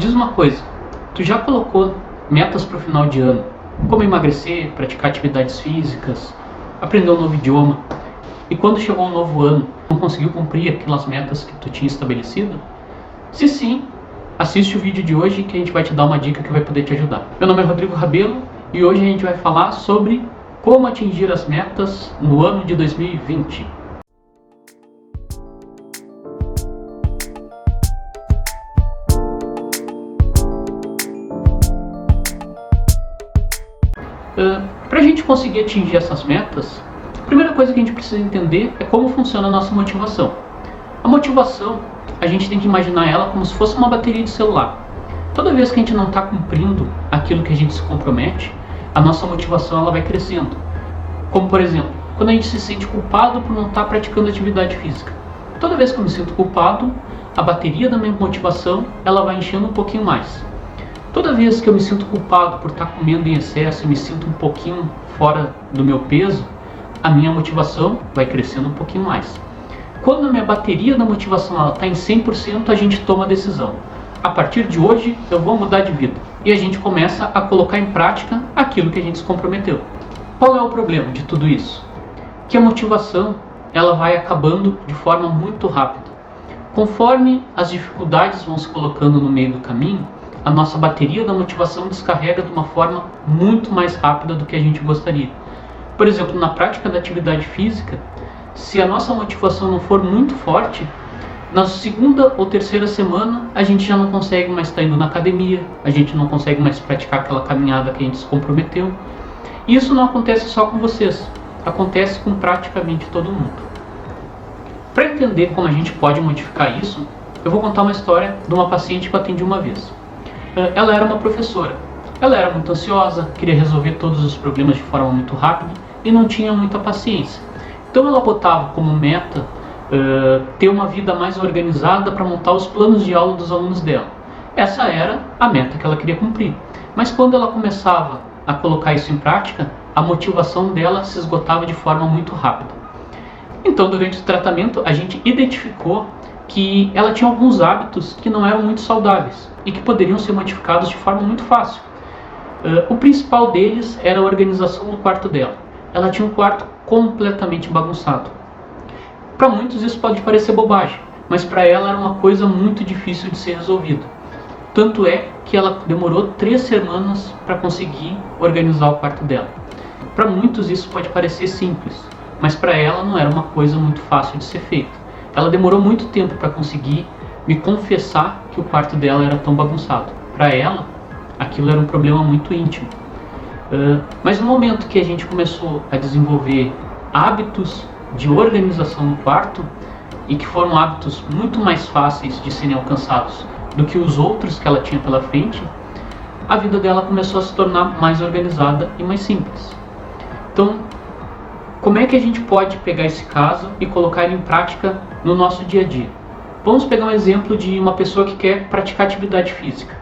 Diz uma coisa, tu já colocou metas para o final de ano, como emagrecer, praticar atividades físicas, aprender um novo idioma, e quando chegou um novo ano, não conseguiu cumprir aquelas metas que tu tinha estabelecido? Se sim, assiste o vídeo de hoje que a gente vai te dar uma dica que vai poder te ajudar. Meu nome é Rodrigo Rabelo e hoje a gente vai falar sobre como atingir as metas no ano de 2020. Para a gente conseguir atingir essas metas, a primeira coisa que a gente precisa entender é como funciona a nossa motivação. A motivação, a gente tem que imaginar ela como se fosse uma bateria de celular. Toda vez que a gente não está cumprindo aquilo que a gente se compromete, a nossa motivação ela vai crescendo. Como por exemplo, quando a gente se sente culpado por não estar praticando atividade física. Toda vez que eu me sinto culpado, a bateria da minha motivação ela vai enchendo um pouquinho mais. Toda vez que eu me sinto culpado por estar comendo em excesso e me sinto um pouquinho fora do meu peso, a minha motivação vai crescendo um pouquinho mais. Quando a minha bateria da motivação está em 100%, a gente toma a decisão. A partir de hoje, eu vou mudar de vida. E a gente começa a colocar em prática aquilo que a gente se comprometeu. Qual é o problema de tudo isso? Que a motivação ela vai acabando de forma muito rápida. Conforme as dificuldades vão se colocando no meio do caminho, a nossa bateria da motivação descarrega de uma forma muito mais rápida do que a gente gostaria. Por exemplo, na prática da atividade física, se a nossa motivação não for muito forte, na segunda ou terceira semana a gente já não consegue mais estar indo na academia, a gente não consegue mais praticar aquela caminhada que a gente se comprometeu. E isso não acontece só com vocês, acontece com praticamente todo mundo. Para entender como a gente pode modificar isso, eu vou contar uma história de uma paciente que eu atendi uma vez. Ela era uma professora, ela era muito ansiosa, queria resolver todos os problemas de forma muito rápida e não tinha muita paciência. Então ela botava como meta ter uma vida mais organizada para montar os planos de aula dos alunos dela. Essa era a meta que ela queria cumprir. Mas quando ela começava a colocar isso em prática, a motivação dela se esgotava de forma muito rápida. Então durante o tratamento a gente identificou que ela tinha alguns hábitos que não eram muito saudáveis e que poderiam ser modificados de forma muito fácil. O principal deles era a organização do quarto dela. Ela tinha um quarto completamente bagunçado. Para muitos isso pode parecer bobagem, mas para ela era uma coisa muito difícil de ser resolvida. Tanto é que ela demorou 3 semanas para conseguir organizar o quarto dela. Para muitos isso pode parecer simples, mas para ela não era uma coisa muito fácil de ser feita. Ela demorou muito tempo para conseguir me confessar que o quarto dela era tão bagunçado. Para ela, aquilo era um problema muito íntimo. Mas no momento que a gente começou a desenvolver hábitos de organização no quarto, e que foram hábitos muito mais fáceis de serem alcançados do que os outros que ela tinha pela frente, a vida dela começou a se tornar mais organizada e mais simples. Então, como é que a gente pode pegar esse caso e colocar ele em prática no nosso dia a dia? Vamos pegar um exemplo de uma pessoa que quer praticar atividade física.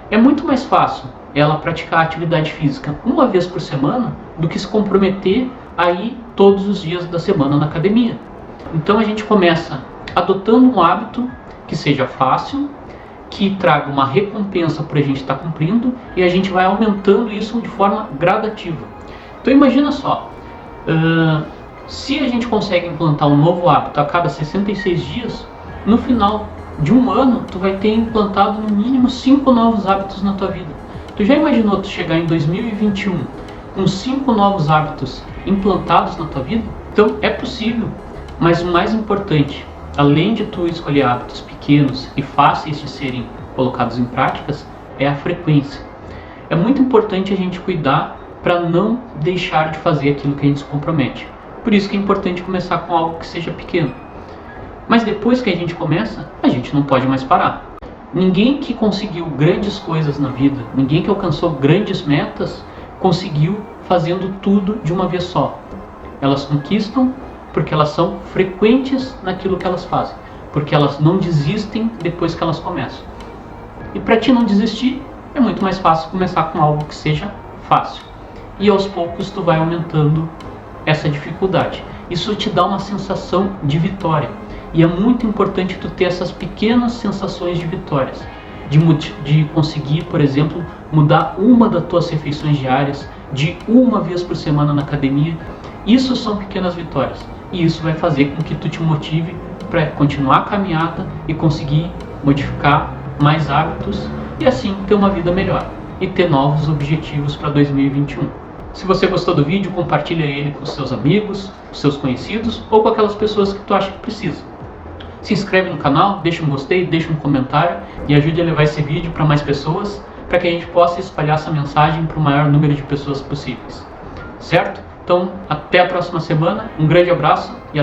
É muito mais fácil ela praticar atividade física uma vez por semana do que se comprometer a ir todos os dias da semana na academia. Então a gente começa adotando um hábito que seja fácil, que traga uma recompensa por a gente estar cumprindo, e a gente vai aumentando isso de forma gradativa. Então imagina só, se a gente consegue implantar um novo hábito a cada 66 dias, no final de um ano tu vai ter implantado no mínimo 5 novos hábitos na tua vida. Tu já imaginou tu chegar em 2021 com 5 novos hábitos implantados na tua vida? Então é possível, mas o mais importante, além de tu escolher hábitos pequenos e fáceis de serem colocados em práticas, é a frequência. É muito importante a gente cuidar para não deixar de fazer aquilo que a gente se compromete. Por isso que é importante começar com algo que seja pequeno. Mas depois que a gente começa, a gente não pode mais parar. Ninguém que conseguiu grandes coisas na vida, ninguém que alcançou grandes metas, conseguiu fazendo tudo de uma vez só. Elas conquistam porque elas são frequentes naquilo que elas fazem, porque elas não desistem depois que elas começam. E para ti não desistir, é muito mais fácil começar com algo que seja fácil. E aos poucos tu vai aumentando essa dificuldade. Isso te dá uma sensação de vitória. E é muito importante tu ter essas pequenas sensações de vitórias. de conseguir, por exemplo, mudar uma das tuas refeições diárias, de uma vez por semana na academia. Isso são pequenas vitórias e isso vai fazer com que tu te motive para continuar a caminhada e conseguir modificar mais hábitos e assim ter uma vida melhor e ter novos objetivos para 2021. Se você gostou do vídeo, compartilha ele com seus amigos, com seus conhecidos ou com aquelas pessoas que tu acha que precisa. Se inscreve no canal, deixa um gostei, deixa um comentário e ajude a levar esse vídeo para mais pessoas, para que a gente possa espalhar essa mensagem para o maior número de pessoas possíveis. Certo? Então, até a próxima semana, um grande abraço e